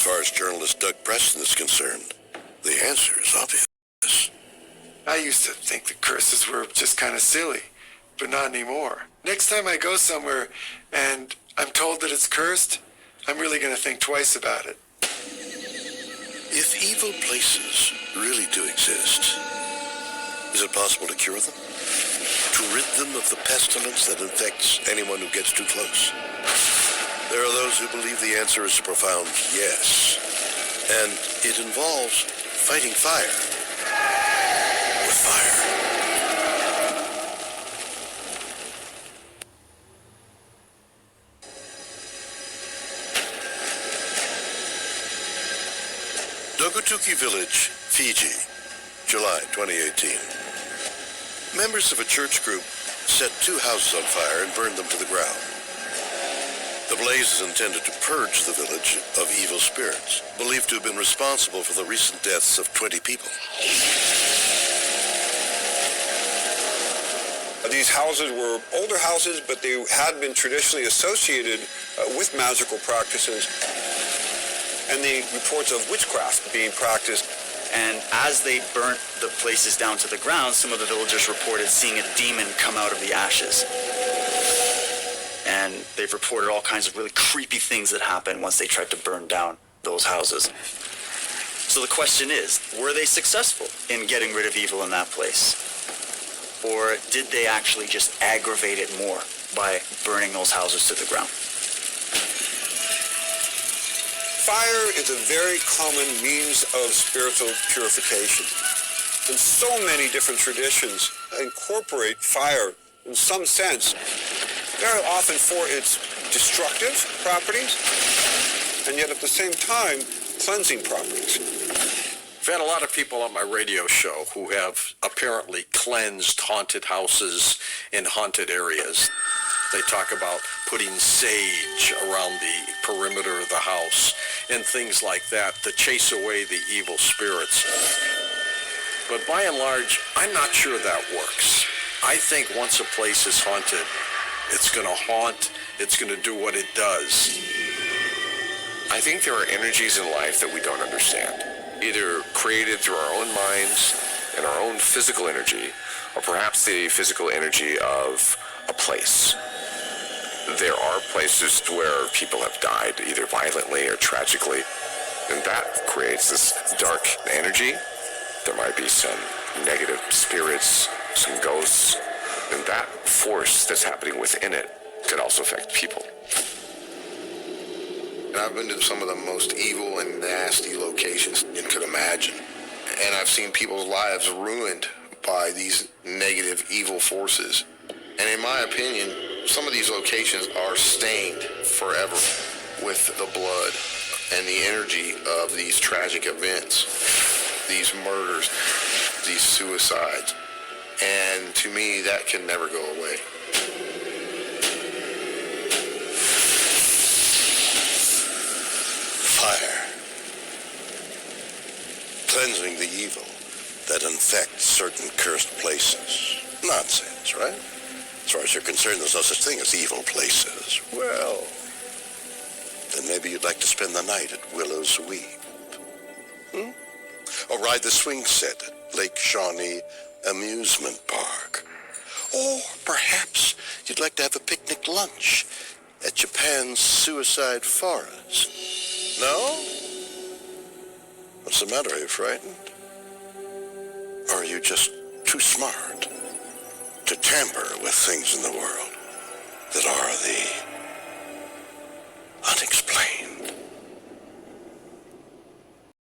far as journalist Doug Preston is concerned, the answer is obvious. I used to think the curses were just kind of silly, but not anymore. Next time I go somewhere and I'm told that it's cursed, I'm really going to think twice about it. If evil places really do exist, is it possible to cure them? To rid them of the pestilence that infects anyone who gets too close? There are those who believe the answer is a profound yes, and it involves fighting fire with fire. Dogotuki Village, Fiji, July 2018. Members of a church group set 2 houses on fire and burned them to the ground. The blaze is intended to purge the village of evil spirits, believed to have been responsible for the recent deaths of 20 people. These houses were older houses, but they had been traditionally associated with magical practices and the reports of witchcraft being practiced. And as they burnt the places down to the ground, some of the villagers reported seeing a demon come out of the ashes. And they've reported all kinds of really creepy things that happened once they tried to burn down those houses. So the question is, were they successful in getting rid of evil in that place? Or did they actually just aggravate it more by burning those houses to the ground? Fire is a very common means of spiritual purification. And so many different traditions incorporate fire in some sense, very often for its destructive properties, and yet at the same time, cleansing properties. I've had a lot of people on my radio show who have apparently cleansed haunted houses in haunted areas. They talk about putting sage around the perimeter of the house and things like that to chase away the evil spirits. But by and large, I'm not sure that works. I think once a place is haunted, it's going to haunt, it's going to do what it does. I think there are energies in life that we don't understand, either created through our own minds and our own physical energy, or perhaps the physical energy of a place. There are places where people have died, either violently or tragically, and that creates this dark energy. There might be some negative spirits, some ghosts, and that force that's happening within it could also affect people. And I've been to some of the most evil and nasty locations you could imagine. And I've seen people's lives ruined by these negative, evil forces. And in my opinion, some of these locations are stained forever with the blood and the energy of these tragic events, these murders, these suicides. And to me, that can never go away. Fire. Cleansing the evil that infects certain cursed places. Nonsense, right? As far as you're concerned, there's no such thing as evil places. Well, then maybe you'd like to spend the night at Willow's Weep. Or ride the swing set at Lake Shawnee Amusement Park. Or perhaps you'd like to have a picnic lunch at Japan's Suicide Forest. No? What's the matter? Are you frightened? Or are you just too smart to tamper with things in the world that are the